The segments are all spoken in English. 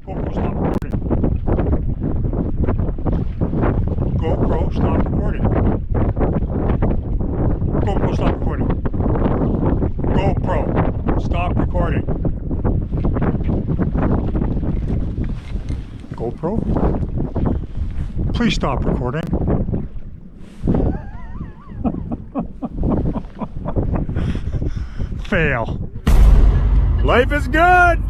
GoPro, stop recording. GoPro, stop recording. GoPro, stop recording. GoPro, stop recording. GoPro, please stop recording. Fail. Life is good.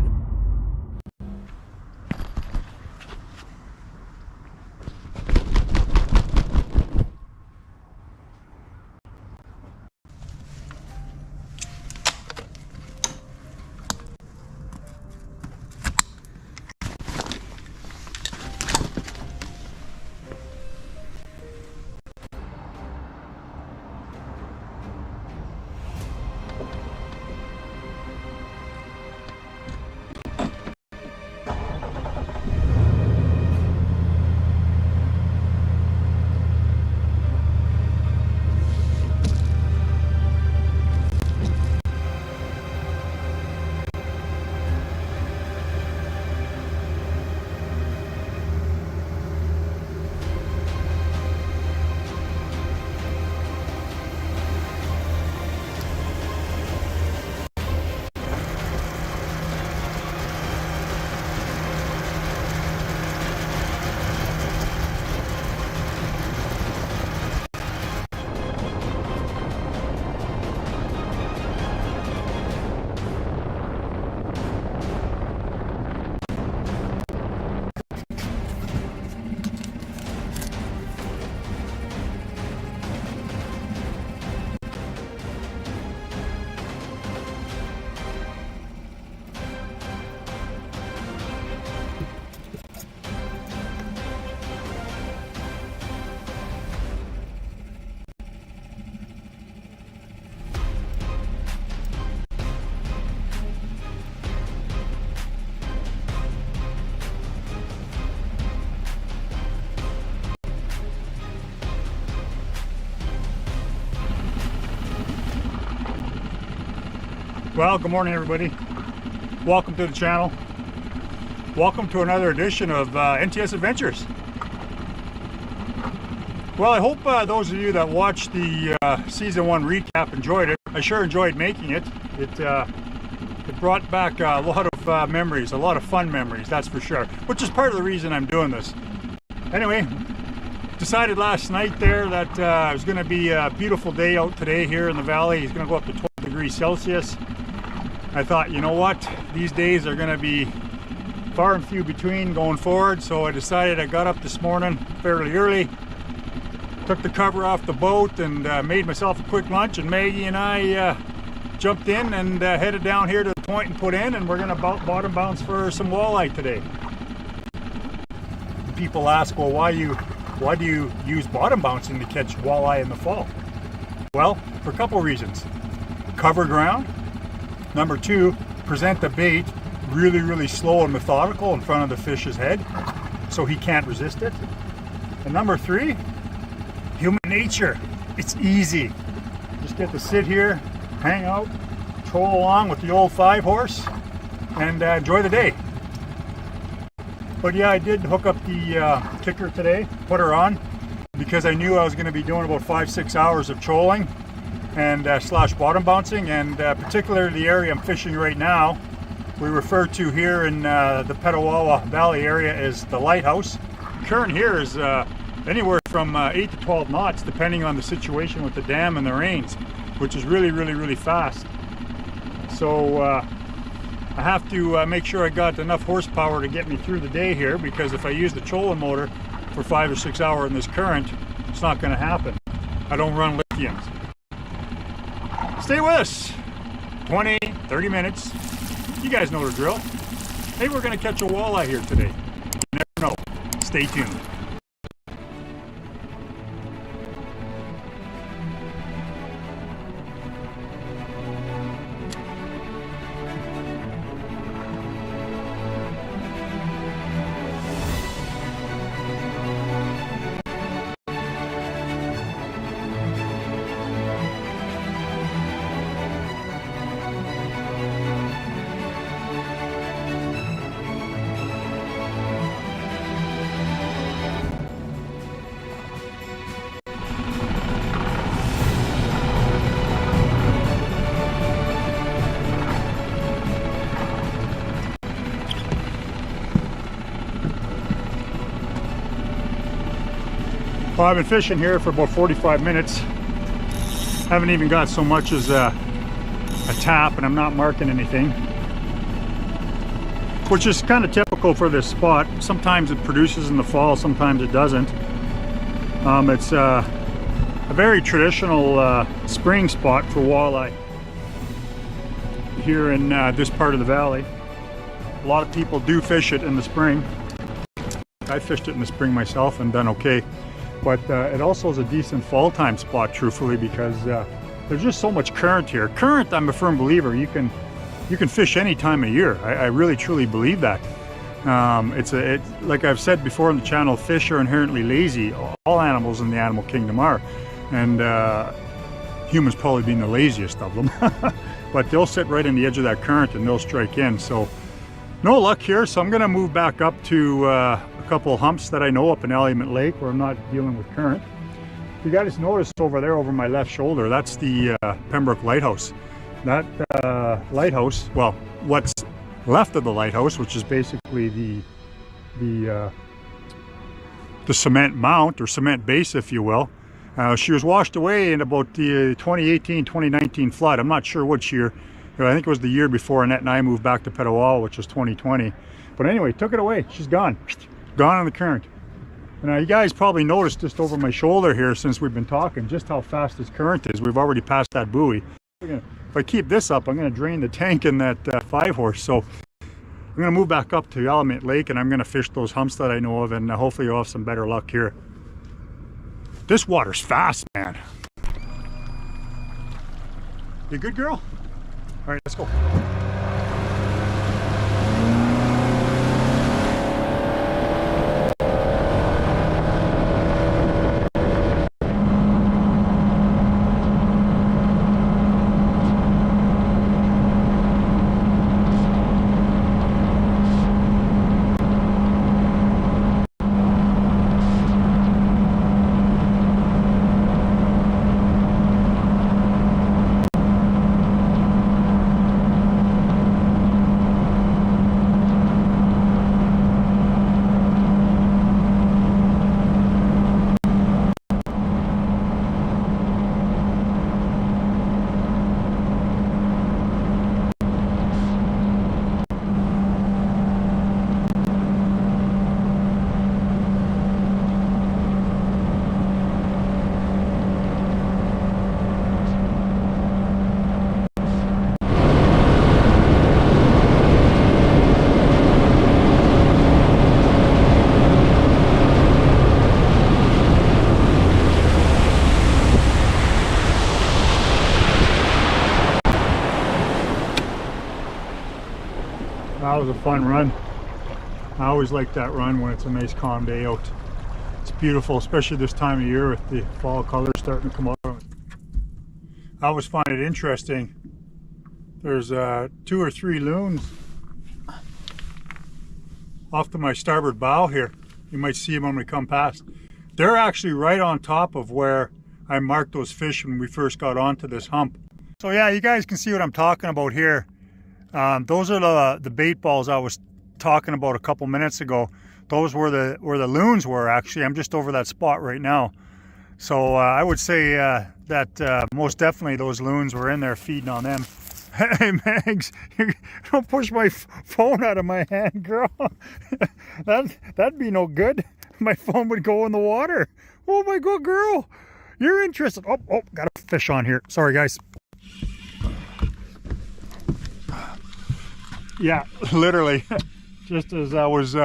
Well, good morning everybody. Welcome to the channel. Welcome to another edition of NTS Adventures. Well, I hope those of you that watched the season 1 recap enjoyed it. I sure enjoyed making it. It brought back a lot of memories, a lot of fun memories, that's for sure, which is part of the reason I'm doing this. Anyway, decided last night there that it was going to be a beautiful day out today here in the valley. It's going to go up to 12 degrees Celsius. I thought, you know what, these days are going to be far and few between going forward, so I decided I got up this morning fairly early, took the cover off the boat and made myself a quick lunch, and Maggie and I jumped in and headed down here to the point and put in, and we're going to bottom bounce for some walleye today. People ask, well, why do you use bottom bouncing to catch walleye in the fall? Well, for a couple reasons. Cover ground. Number 2, present the bait really slow and methodical in front of the fish's head so he can't resist it. And number 3, human nature. It's easy. Just get to sit here, hang out, troll along with the old 5-horse and enjoy the day. But yeah, I did hook up the kicker today, put her on, because I knew I was going to be doing about 5-6 hours of trolling and slash bottom bouncing, and particularly the area I'm fishing right now, we refer to here in the Petawawa Valley area as the lighthouse. Current here is anywhere from 8 to 12 knots depending on the situation with the dam and the rains, which is really fast. So I have to make sure I got enough horsepower to get me through the day here, because if I use the trolling motor for 5 or 6 hours in this current, it's not going to happen. I don't run lithiums. Stay with us. 20, 30 minutes. You guys know the drill. Maybe we're going to catch a walleye here today. You never know. Stay tuned. Well, I've been fishing here for about 45 minutes. Haven't even got so much as a tap, and I'm not marking anything, which is kind of typical for this spot. Sometimes it produces in the fall, sometimes it doesn't. It's a very traditional spring spot for walleye here in this part of the valley. A lot of people do fish it in the spring. I fished it in the spring myself and done okay. But it also is a decent fall time spot, truthfully, because there's just so much current here. Current, I'm a firm believer, you can fish any time of year. I really truly believe that. Like I've said before on the channel, fish are inherently lazy. All animals in the animal kingdom are, and humans probably being the laziest of them. But they'll sit right in the edge of that current and they'll strike in. So no luck here. So I'm going to move back up to a couple humps that I know up in Alumet Lake where I'm not dealing with current. You guys noticed over there over my left shoulder, that's the Pembroke Lighthouse. That lighthouse, well, what's left of the lighthouse, which is basically the cement mount or cement base, if you will. She was washed away in about the 2018-2019 flood. I'm not sure which year. I think it was the year before Annette and I moved back to Petawawa, which was 2020. But anyway, took it away. She's gone. Gone on the current. Now you guys probably noticed just over my shoulder here since we've been talking just how fast this current is. We've already passed that buoy. If I keep this up, I'm going to drain the tank in that 5-horse. So I'm going to move back up to Alumet Lake and I'm going to fish those humps that I know of, and hopefully you'll have some better luck here. This water's fast, man. You good, girl? All right, let's go. That was a fun run. I always like that run when it's a nice calm day out. It's beautiful, especially this time of year with the fall colors starting to come out. I always find it interesting. There's 2 or 3 loons off to my starboard bow here. You might see them when we come past. They're actually right on top of where I marked those fish when we first got onto this hump. So yeah, you guys can see what I'm talking about here. Those are the bait balls I was talking about a couple minutes ago. Those were where the loons were. Actually, I'm just over that spot right now. So I would say that most definitely those loons were in there feeding on them. Hey Mags, don't push my phone out of my hand, girl. That'd be no good. My phone would go in the water. Oh my God, girl, you're interested. Oh, got a fish on here. Sorry guys. Yeah, literally, just as I was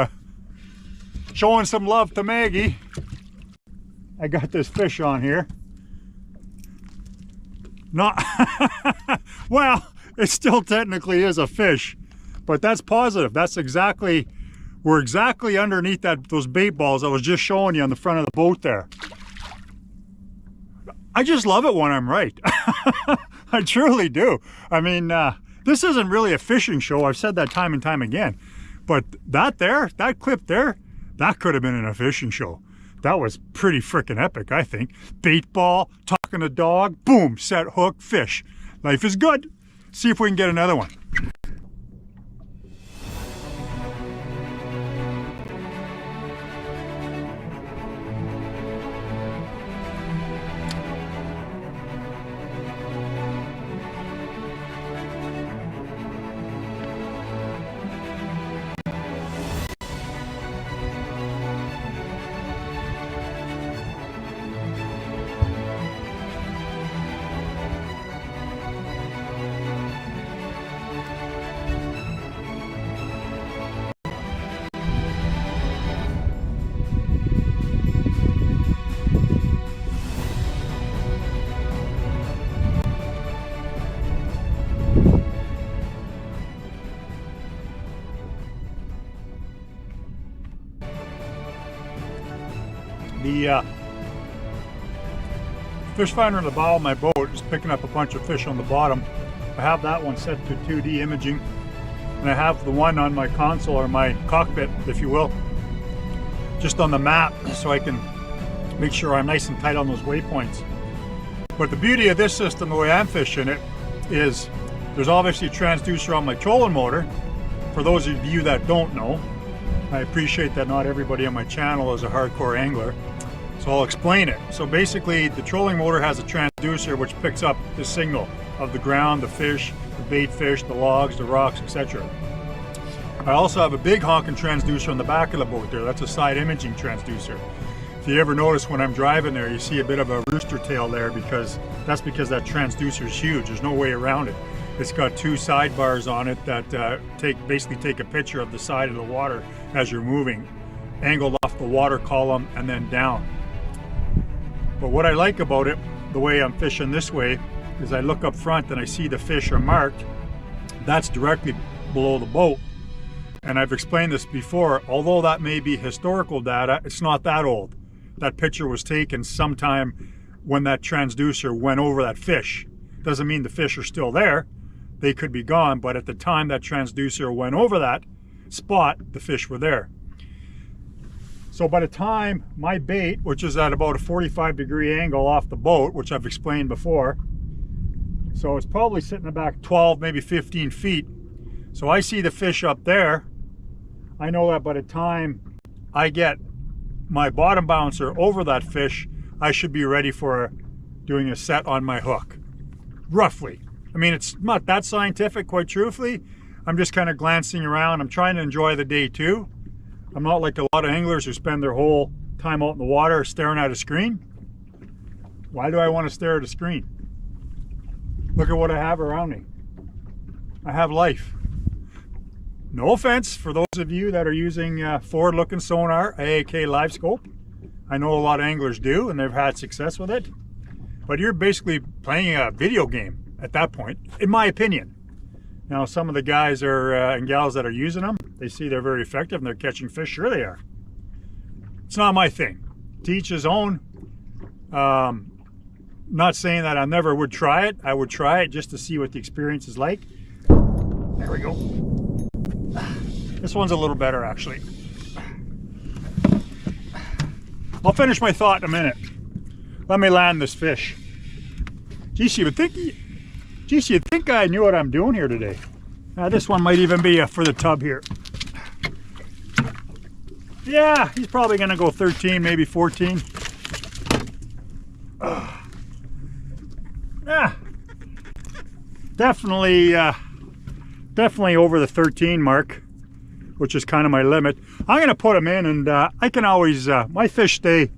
showing some love to Maggie, I got this fish on here. Not, well, it still technically is a fish, but that's positive. That's exactly, we're exactly underneath those bait balls I was just showing you on the front of the boat there. I just love it when I'm right. I truly do. I mean, this isn't really a fishing show. I've said that time and time again. But that clip there, that could have been in a fishing show. That was pretty freaking epic, I think. Bait ball, talking to dog, boom, set, hook, fish. Life is good. See if we can get another one. The fish finder in the bow of my boat is picking up a bunch of fish on the bottom. I have that one set to 2D imaging, and I have the one on my console, or my cockpit, if you will, just on the map, so I can make sure I'm nice and tight on those waypoints. But the beauty of this system, the way I'm fishing it, is there's obviously a transducer on my trolling motor. For those of you that don't know, I appreciate that not everybody on my channel is a hardcore angler, so I'll explain it. So basically, the trolling motor has a transducer which picks up the signal of the ground, the fish, the bait fish, the logs, the rocks, etc. I also have a big honking transducer on the back of the boat there. That's a side imaging transducer. If you ever notice when I'm driving there, you see a bit of a rooster tail there, because that transducer is huge. There's no way around it. It's got two sidebars on it that basically take a picture of the side of the water as you're moving, angled off the water column and then down. But what I like about it, the way I'm fishing this way, is I look up front and I see the fish are marked. That's directly below the boat. And I've explained this before, although that may be historical data, it's not that old. That picture was taken sometime when that transducer went over that fish. Doesn't mean the fish are still there. They could be gone, but at the time that transducer went over that spot, the fish were there. So by the time my bait, which is at about a 45-degree angle off the boat, which I've explained before, so it's probably sitting back 12, maybe 15 feet. So I see the fish up there. I know that by the time I get my bottom bouncer over that fish, I should be ready for doing a set on my hook, roughly. I mean, it's not that scientific, quite truthfully. I'm just kind of glancing around. I'm trying to enjoy the day too. I'm not like a lot of anglers who spend their whole time out in the water staring at a screen. Why do I want to stare at a screen? Look at what I have around me. I have life. No offense for those of you that are using forward-looking sonar, AAK live scope. I know a lot of anglers do, and they've had success with it. But you're basically playing a video game at that point, in my opinion. Now, some of the guys and gals that are using them, they see they're very effective and they're catching fish. Sure they are. It's not my thing. To each his own. Not saying that I never would try it. I would try it just to see what the experience is like. There we go. This one's a little better, actually. I'll finish my thought in a minute. Let me land this fish. Geez, you'd think I knew what I'm doing here today. This one might even be for the tub here. Yeah, he's probably going to go 13, maybe 14. Yeah, definitely over the 13 mark, which is kind of my limit. I'm going to put them in, and I can always, my fish stay.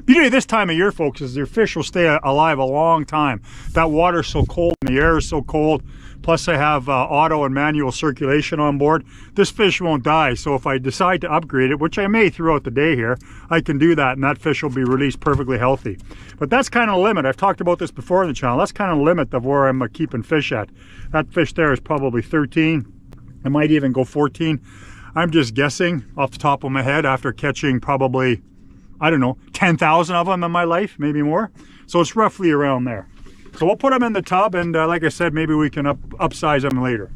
Beauty of this time of year, folks, is your fish will stay alive a long time. That water's so cold and the air is so cold. Plus I have auto and manual circulation on board. This fish won't die, so if I decide to upgrade it, which I may throughout the day here, I can do that and that fish will be released perfectly healthy. But that's kind of the limit. I've talked about this before on the channel. That's kind of the limit of where I'm keeping fish at. That fish there is probably 13. I might even go 14. I'm just guessing off the top of my head after catching probably, I don't know, 10,000 of them in my life, maybe more. So it's roughly around there. So we'll put them in the tub, and like I said, maybe we can upsize them later.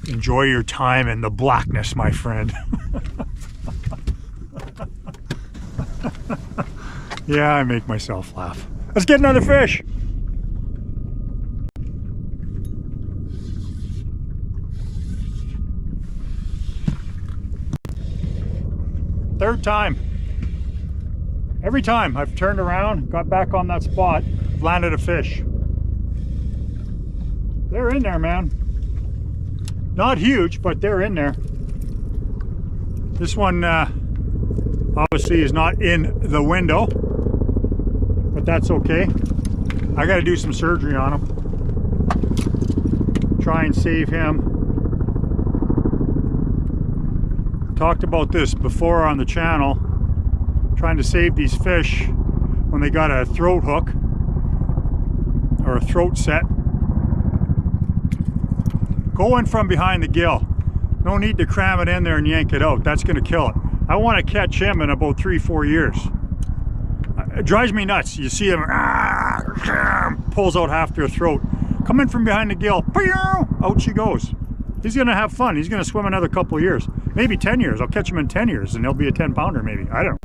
Enjoy your time in the blackness, my friend. Yeah, I make myself laugh. Let's get another fish. Third time. Every time I've turned around, got back on that spot, landed a fish. They're in there, man. Not huge, but they're in there. This one obviously is not in the window, but that's okay. I got to do some surgery on him. Try and save him. Talked about this before on the channel. Trying to save these fish when they got a throat hook or a throat set. Go in from behind the gill. No need to cram it in there and yank it out. That's going to kill it. I want to catch him in about 3-4 years. It drives me nuts. You see him, pulls out half their throat. Come in from behind the gill, out she goes. He's gonna have fun. He's gonna swim another couple of years, maybe 10 years. I'll catch him in 10 years and he'll be a 10-pounder maybe. I don't know.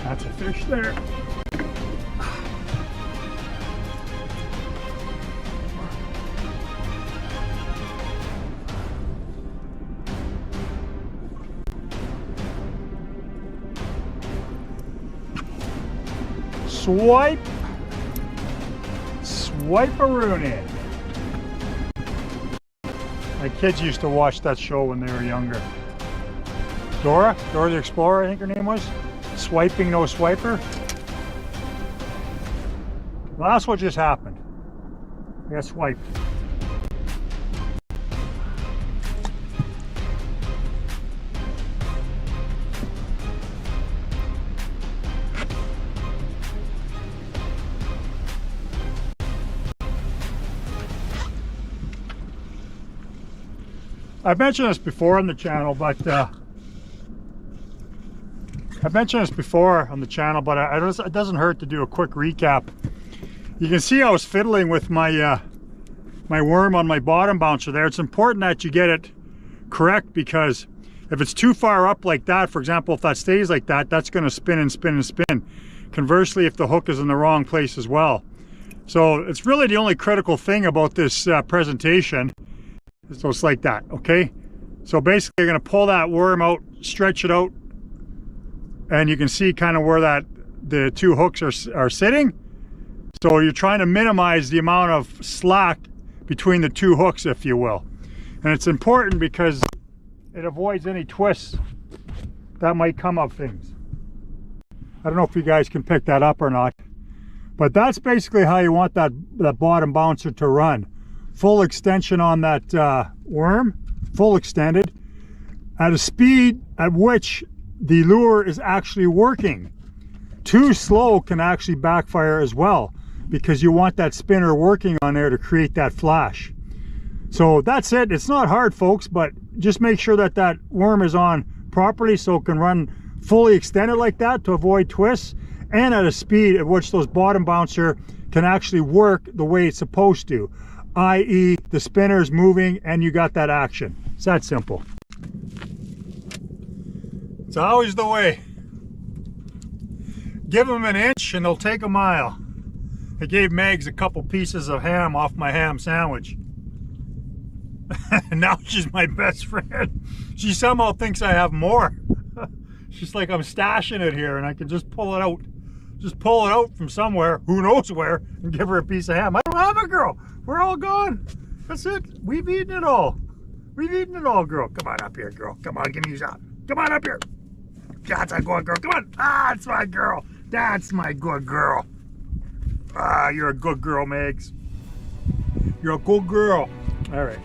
That's a fish there. Swipe. Swipe-a-rooney. My kids used to watch that show when they were younger. Dora the Explorer, I think her name was. Swiping no swiper. Well, that's what just happened. I got swiped. I've mentioned this before on the channel, but it doesn't hurt to do a quick recap. You can see I was fiddling with my my worm on my bottom bouncer there. It's important that you get it correct, because if it's too far up like that, for example, if that stays like that, that's going to spin and spin and spin. Conversely, if the hook is in the wrong place as well. So it's really the only critical thing about this presentation. So it's like that, okay? So basically you're going to pull that worm out, stretch it out, and you can see kind of where the two hooks are sitting. So you're trying to minimize the amount of slack between the two hooks, if you will. And it's important because it avoids any twists that might come of things. I don't know if you guys can pick that up or not, but that's basically how you want that bottom bouncer to run. Full extension on that worm, full extended, at a speed at which the lure is actually working. Too slow can actually backfire as well, because you want that spinner working on there to create that flash. So that's it. It's not hard, folks, but just make sure that that worm is on properly so it can run fully extended like that to avoid twists, and at a speed at which those bottom bouncer can actually work the way it's supposed to, i.e. the spinner's moving and you got that action. It's that simple. It's always the way. Give them an inch and they'll take a mile. I gave Megs a couple pieces of ham off my ham sandwich. Now she's my best friend. She somehow thinks I have more. She's like, I'm stashing it here and I can just pull it out. Just pull it out from somewhere, who knows where, and give her a piece of ham. I don't have it, girl. We're all gone. That's it. We've eaten it all. We've eaten it all, girl. Come on up here, girl. Come on, give me a shot. Come on up here. That's a good girl. Come on. Ah, that's my girl. That's my good girl. Ah, you're a good girl, Megs. You're a good girl. All right.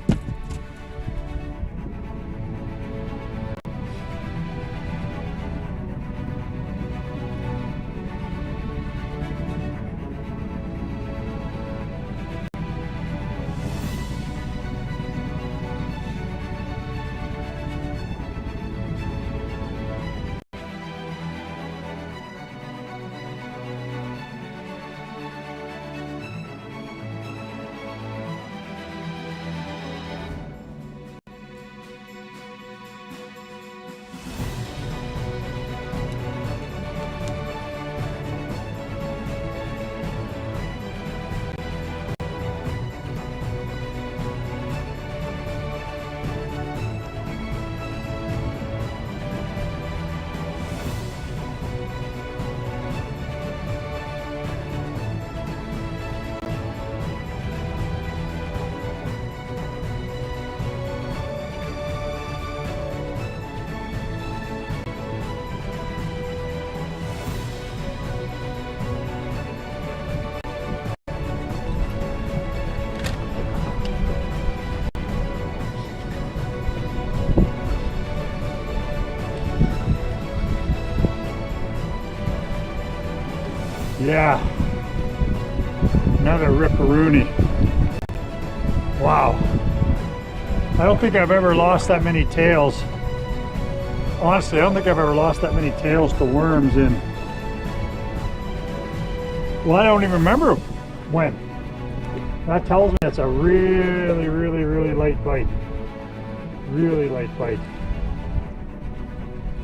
Yeah. Another ripperoonie. Wow. I don't think I've ever lost that many tails. Honestly, I don't think I've ever lost that many tails to worms in... Well, I don't even remember when. That tells me it's a really, really, really light bite. Really light bite.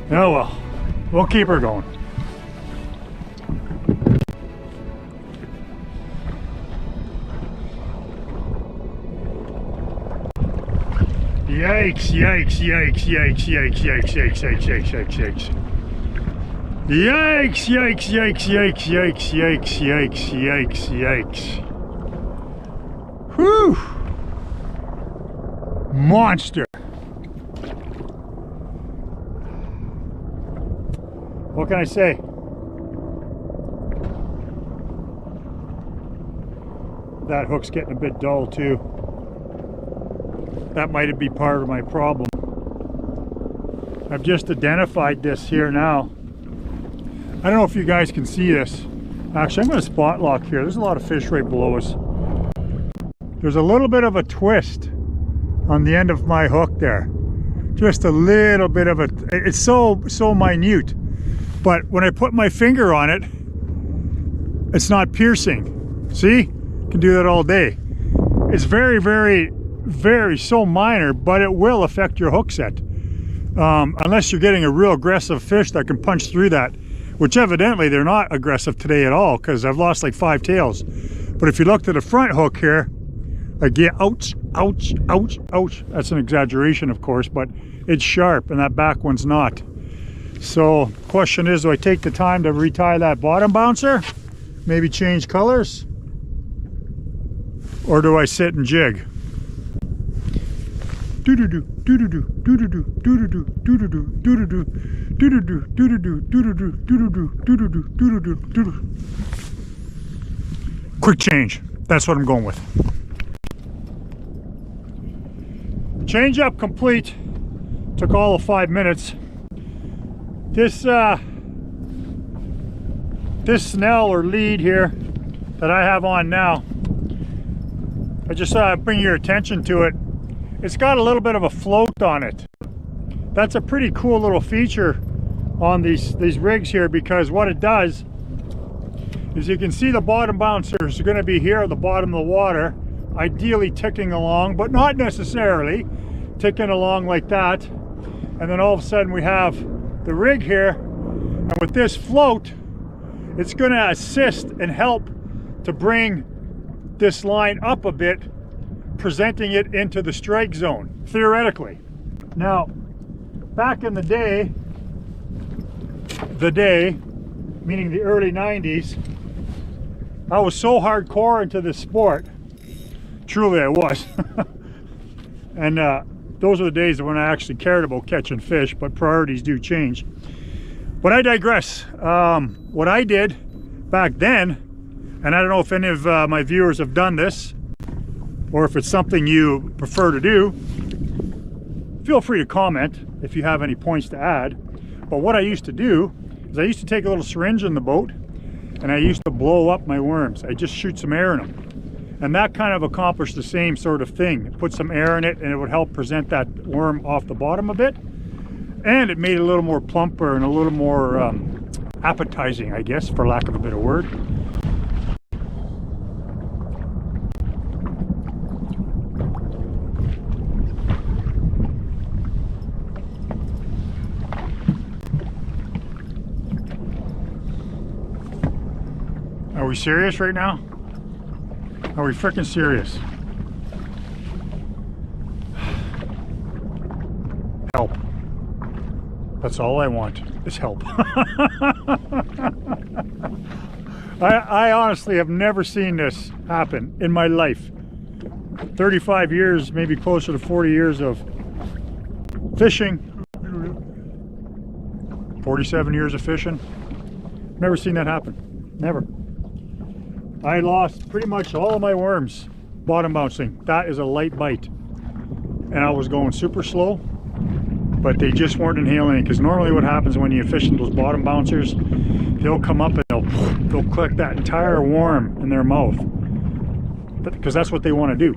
Oh well, we'll keep her going. Yikes, yikes, yikes, yikes, yikes, yikes, yikes, yikes, yikes, yikes, yikes. Yikes, yikes, yikes, yikes, yikes, yikes, yikes, yikes, yikes. Whew! Monster! What can I say? That hook's getting a bit dull too. That might be part of my problem. I've just identified this here now. I don't know if you guys can see this. Actually, I'm going to spot lock here. There's a lot of fish right below us. There's a little bit of a twist on the end of my hook there. Just a little bit of a... It's so minute. But when I put my finger on it, it's not piercing. See? Can do that all day. It's very, very, very so minor, but it will affect your hook set. Unless you're getting a real aggressive fish that can punch through that, which evidently they're not aggressive today at all, because I've lost like 5 tails. But if you look to the front hook here, like, yeah, ouch, ouch, ouch, ouch. That's an exaggeration, of course, but it's sharp, and that back one's not. So, question is, do I take the time to retie that bottom bouncer? Maybe change colors? Or do I sit and jig? Do-do-do, do-do-do, do-do-do, do-do-do, do-do-do, do-do-do, do-do-do, do-do-do, do-do-do, do-do-do, do-do-do, do-do-do, do-do. Quick change. That's what I'm going with. Change up complete. Took all of 5 minutes. This snell or lead here that I have on now, I just thought I'd bring your attention to it. It's got a little bit of a float on it. That's a pretty cool little feature on these rigs here, because what it does is you can see the bottom bouncers are going to be here at the bottom of the water, ideally ticking along, but not necessarily ticking along like that. And then all of a sudden we have the rig here, and with this float, it's going to assist and help to bring this line up a bit, presenting it into the strike zone, theoretically. Now, back in the day, meaning the early 90s, I was so hardcore into this sport. Truly I was. And those were the days when I actually cared about catching fish, but priorities do change. But I digress. What I did back then, and I don't know if any of my viewers have done this, or if it's something you prefer to do, feel free to comment if you have any points to add. But what I used to do is I used to take a little syringe in the boat, and I used to blow up my worms. I just shoot some air in them. And that kind of accomplished the same sort of thing. Put some air in it, and it would help present that worm off the bottom a bit. And it made it a little more plumper and a little more appetizing, I guess, for lack of a better word. Are we serious right now? Are we freaking serious? Help. That's all I want is help. I honestly have never seen this happen in my life. 35 years, maybe closer to 40 years of fishing. 47 years of fishing. Never seen that happen. Never. I lost pretty much all of my worms bottom bouncing. That is a light bite. And I was going super slow, but they just weren't inhaling it, because normally what happens when you fish in those bottom bouncers, they'll come up and they'll they'll collect that entire worm in their mouth, because that's what they want to do.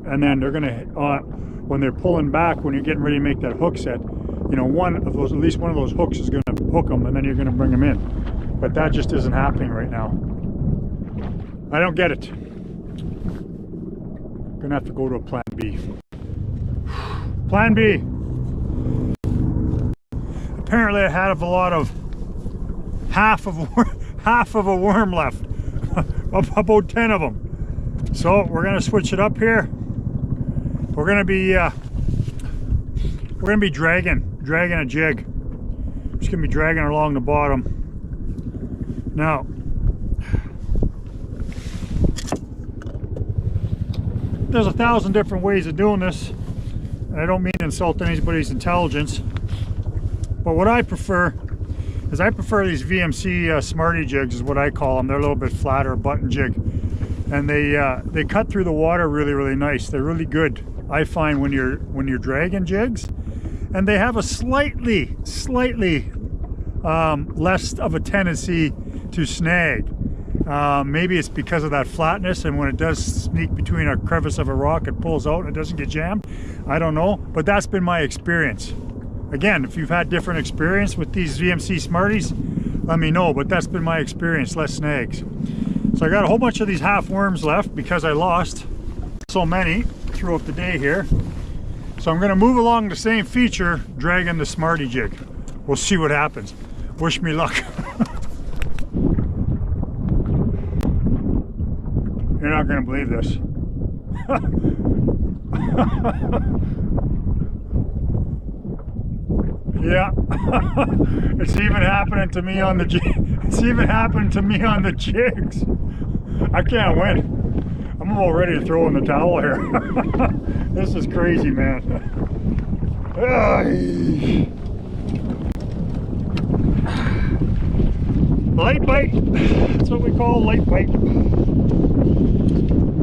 And then they're gonna, when they're pulling back, when you're getting ready to make that hook set, you know, at least one of those hooks is gonna hook them, and then you're gonna bring them in. But that just isn't happening right now. I don't get it. Gonna have to go to a plan B. Plan B. Apparently I had a lot of half of a worm left. About 10 of them. So we're gonna switch it up here. We're gonna be dragging a jig. Just gonna be dragging along the bottom. Now, there's 1,000 different ways of doing this, and I don't mean to insult anybody's intelligence, but what I prefer is these VMC Smarty jigs, is what I call them. They're a little bit flatter, button jig, and they cut through the water really nice. They're really good, I find, when you're dragging jigs, and they have a slightly less of a tendency to snag. Maybe it's because of that flatness, and when it does sneak between a crevice of a rock, it pulls out and it doesn't get jammed. I don't know, but that's been my experience. Again, if you've had different experience with these VMC Smarties, let me know, but that's been my experience, less snags. So I got a whole bunch of these half worms left because I lost so many throughout the day here. So I'm gonna move along the same feature, dragging the Smarty jig. We'll see what happens. Wish me luck. You're not gonna believe this. Yeah, it's even happening to me on the jigs. I can't win. I'm about ready to throw in the towel here. This is crazy, man. Light bite. That's what we call light bite.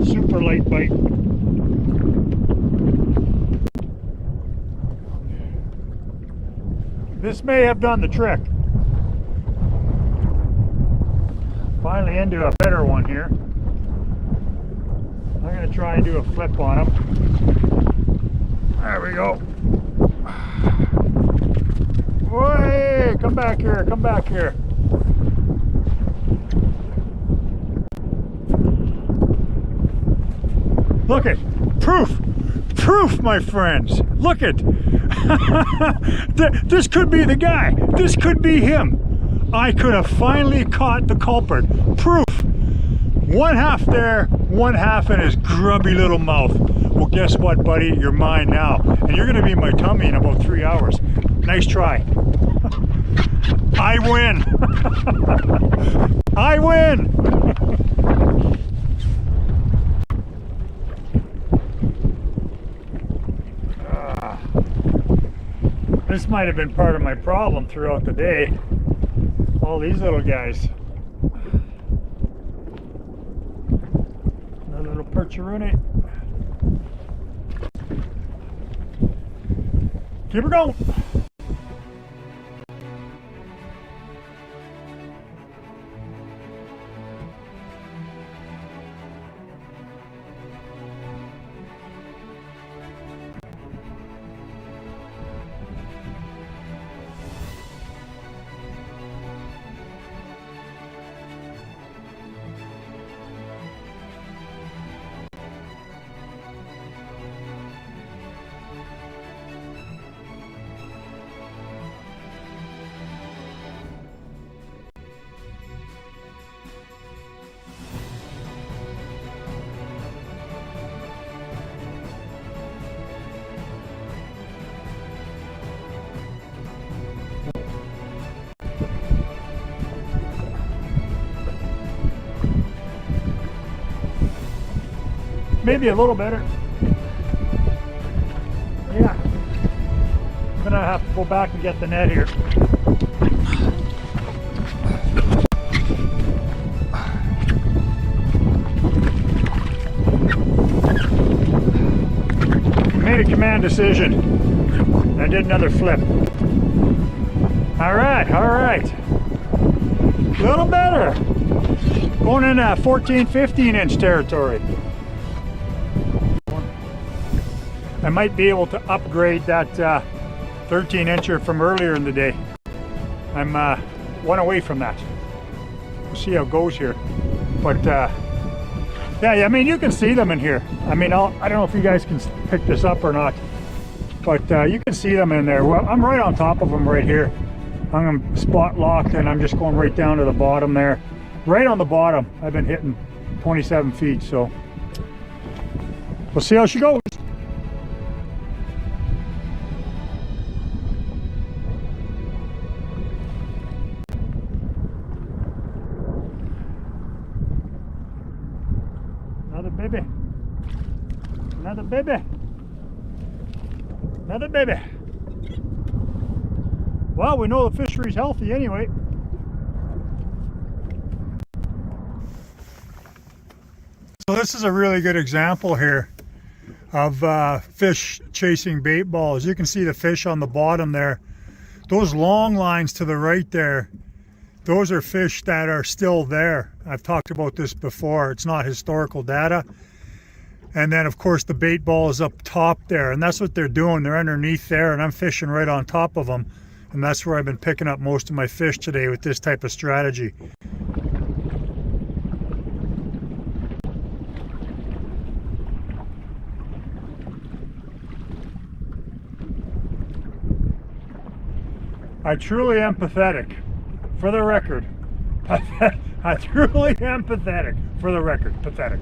Super light bite. This may have done the trick. Finally into a better one here. I'm going to try and do a flip on him. There we go. Hey, come back here, come back here. Look it, proof, my friends. Look it. This could be the guy. This could be him. I could have finally caught the culprit. Proof. One half there, one half in his grubby little mouth. Well, guess what, buddy? You're mine now. And you're gonna be in my tummy in about 3 hours. Nice try. I win. I win. This might have been part of my problem throughout the day. All these little guys. Another little percherone. Keep her going. Maybe a little better. Yeah. I'm gonna have to go back and get the net here. Made a command decision. I did another flip. All right, all right. A little better. Going in 14, 15 inch territory. I might be able to upgrade that 13 incher from earlier in the day. I'm one away from that. We'll see how it goes here. But yeah, I mean, you can see them in here. I mean, I don't know if you guys can pick this up or not, but you can see them in there. Well, I'm right on top of them right here. I'm spot locked and I'm just going right down to the bottom there. Right on the bottom. I've been hitting 27 feet, so we'll see how she goes. Another baby. Another baby. Another baby. Well, we know the fishery's healthy anyway. So this is a really good example here of fish chasing bait balls. You can see the fish on the bottom there. Those long lines to the right there, those are fish that are still there. I've talked about this before. It's not historical data. And then of course the bait ball is up top there, and that's what they're doing. They're underneath there and I'm fishing right on top of them. And that's where I've been picking up most of my fish today with this type of strategy. I truly am pathetic, for the record. I truly am pathetic, for the record. Pathetic.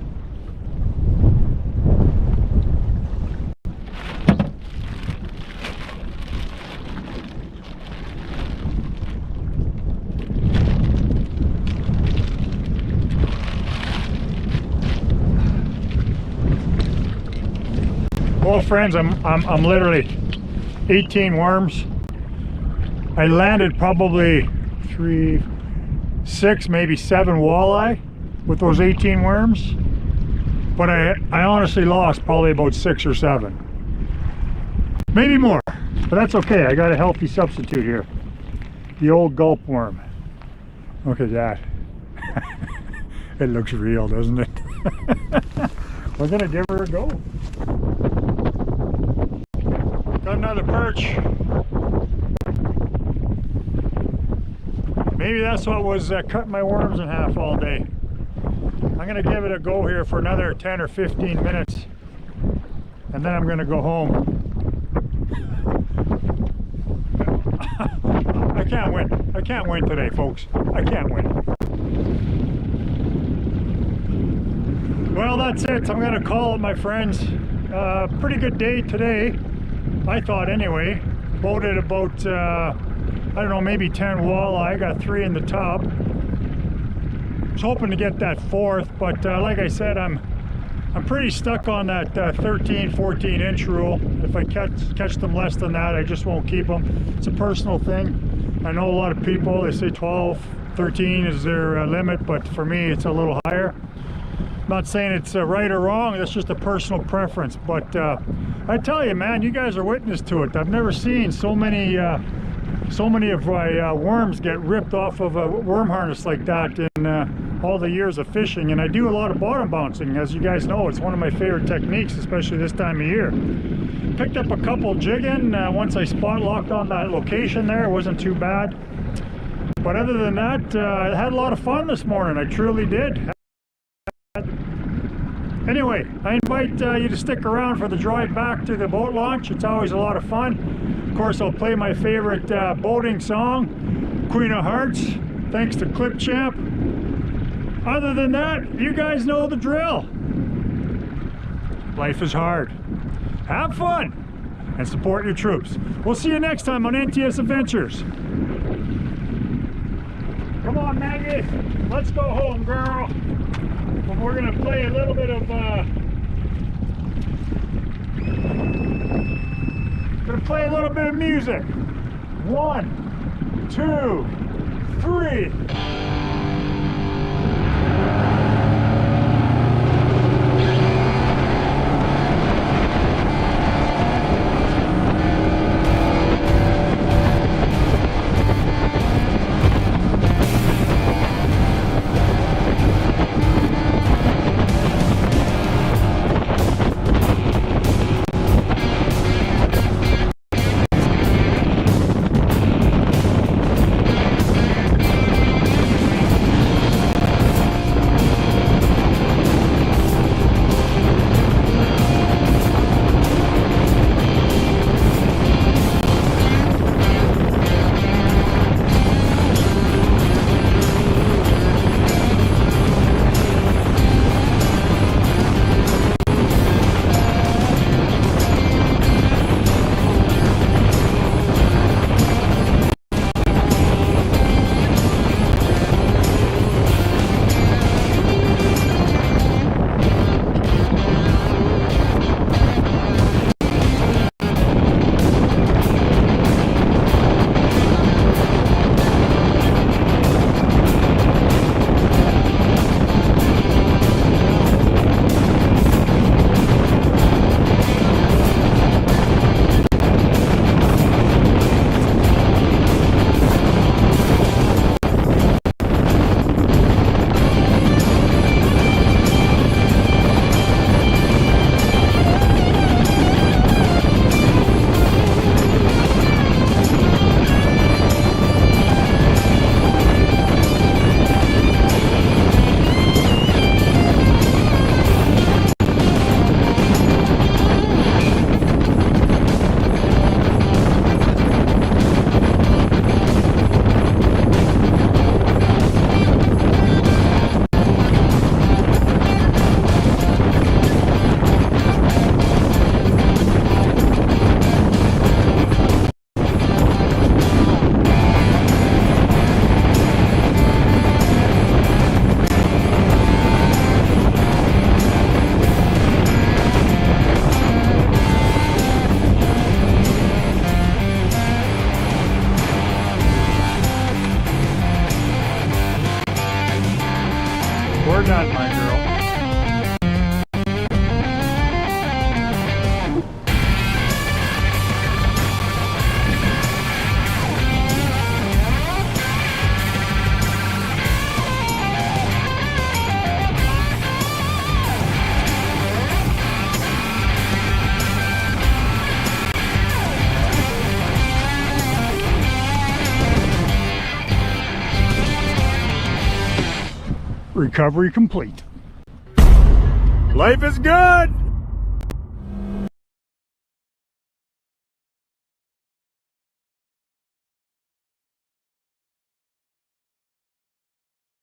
Well, friends, I'm literally 18 worms. I landed probably 3, 6, maybe 7 walleye with those 18 worms, but I honestly lost probably about 6 or 7, maybe more, but that's okay. I got a healthy substitute here, the old gulp worm. Look at that. It looks real, doesn't it? We're gonna give her a go. Got another perch. Maybe that's what was cutting my worms in half all day. I'm gonna give it a go here for another 10 or 15 minutes, and then I'm gonna go home. I can't win. I can't win today, folks. I can't win. Well, that's it. I'm gonna call it, my friends. Pretty good day today, I thought anyway. Boated about I don't know, maybe 10 walleye. I got 3 in the tub. Was hoping to get that 4th, but like I said, I'm pretty stuck on that 13, 14 inch rule. If I catch them less than that, I just won't keep them. It's a personal thing. I know a lot of people, they say 12, 13 is their limit, but for me, it's a little higher. I'm not saying it's right or wrong, that's just a personal preference. But I tell you, man, you guys are witness to it. I've never seen so many of my worms get ripped off of a worm harness like that in all the years of fishing. And I do a lot of bottom bouncing, as you guys know. It's one of my favorite techniques, especially this time of year. Picked up a couple jigging once I spot locked on that location there. It wasn't too bad. But other than that, I had a lot of fun this morning. I truly did. Anyway, I invite you to stick around for the drive back to the boat launch. It's always a lot of fun. Of course, I'll play my favorite boating song, Queen of Hearts, thanks to Clip Champ. Other than that, you guys know the drill. Life is hard. Have fun and support your troops. We'll see you next time on NTS Adventures. Come on, Maggie, let's go home, girl. And we're gonna play a little bit of music. 1, 2, 3. Recovery complete. Life is good!